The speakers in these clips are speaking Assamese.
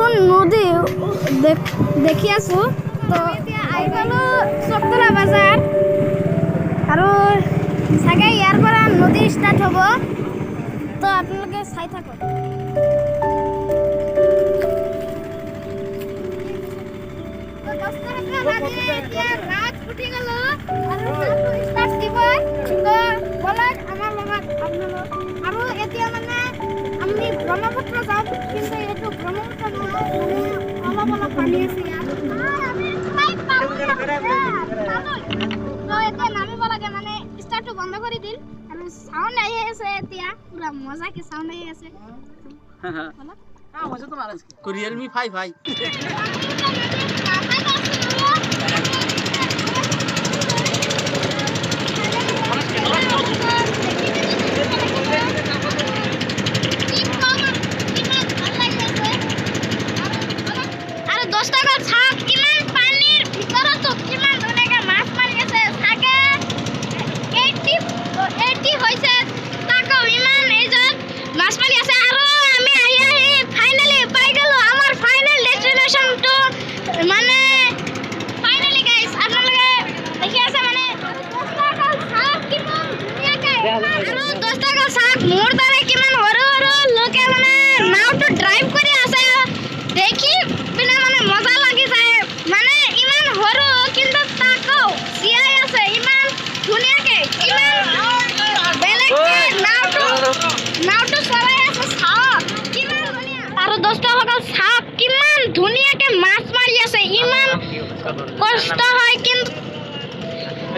নতুন নদী দেখি আছো। তো এতিয়া আহি পালো চকতলা বাজাৰ আৰু চাগে ইয়াৰ পৰা নদী ষ্টাৰ্ট হ'ব। তো আপোনালোকে চাই থাকক। ৰাত উঠি গ'লো আৰু ষ্টাৰ্ট দিব। তো বলক আমাৰ লগত আপোনালোক। আৰু এতিয়া মানে আমি ব্ৰহ্মপুত্ৰ যাওঁ, কিন্তু এইটো ব্ৰহ্মপুত্ৰ নহয়, মানে অলপ পানী আছে ইয়াত। তো এতিয়া নামিব লাগে, মানে ষ্টাৰ্টটো বন্ধ কৰি দিল আৰু চাউণ্ড আহি আছে। এতিয়া পুৰা মজাকে চাউণ্ড আহি আছে। Realme 5 ভাই মোৰ দ্বাৰা কিমান সৰু সৰু লোকে মানে নাওটো ড্ৰাইভ কৰি আছে, দেখি পিনে মানে মজা লাগি যায়। মানে ইমান সৰু কিন্তু তাকো জীয়াই আছে ইমান ধুনীয়াকে, ইমান বেলেগকে নাওটো চলাই আছে। চাওক কিমান ধুনীয়া। আৰু দোস্তসকল চাওক কিমান ধুনীয়াকে মাছ মাৰি আছে। ইমান কষ্ট হয় কিন্তু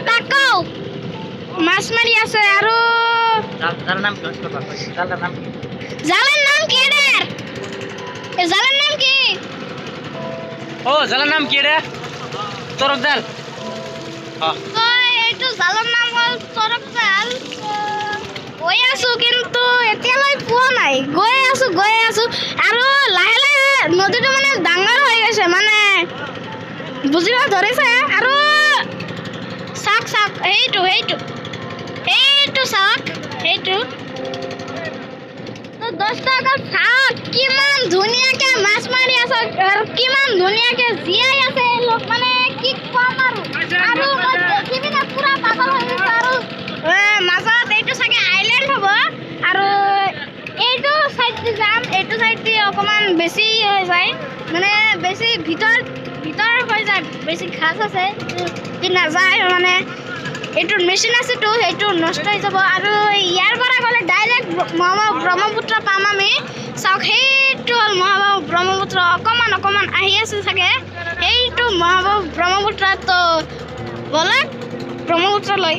তাকো মাছ মাৰি আছে। আৰু জালাৰ নাম কি ৰে? জালাৰ নাম কি? ও জালাৰ নাম কি ৰে? তৰক জাল। তো এইটো জালৰ নাম হ'ল তৰক জাল। গৈ আছো কিন্তু এতিয়ালৈ পোৱা নাই। গৈ আছো আৰু লাহে লাহে নদীটো মানে ডাঙৰ হৈ গৈছে, মানে বুজিব ধৰিছে। আৰু চাওক সেইটো চাওক সেইটো। তো দোস্তসকল চাওক কিমান ধুনীয়াকে মাছ মাৰি আছে আৰু কিমান ধুনীয়াকে জীয়াই আছে এই লোক, মানে কি কম আৰু মই দেখি পিনে পুৰা পাগল হৈ গৈছো। আৰু মাজত এইটো চাগে আইলেণ্ড হ'ব। আৰু এইটো চাইড যাম, এইটো চাইড অকণমান বেছি হৈ যায়, মানে বেছি ভিতৰ হৈ যায়, বেছি ঘাঁচ আছে নাযায়। মানে এইটো মেচিন আছেতো, সেইটো নষ্ট হৈ যাব। আৰু ইয়াৰ পৰা গ'লে ডাইৰেক্ট ব্ৰহ্মপুত্ৰ পাম আমি। চাওক সেইটো হ'ল মহাবাহু ব্ৰহ্মপুত্ৰ। অকণমান আহি আছে চাগে, সেইটো মহাবাহু ব্ৰহ্মপুত্ৰ। তো ব'লক ব্ৰহ্মপুত্ৰলৈ।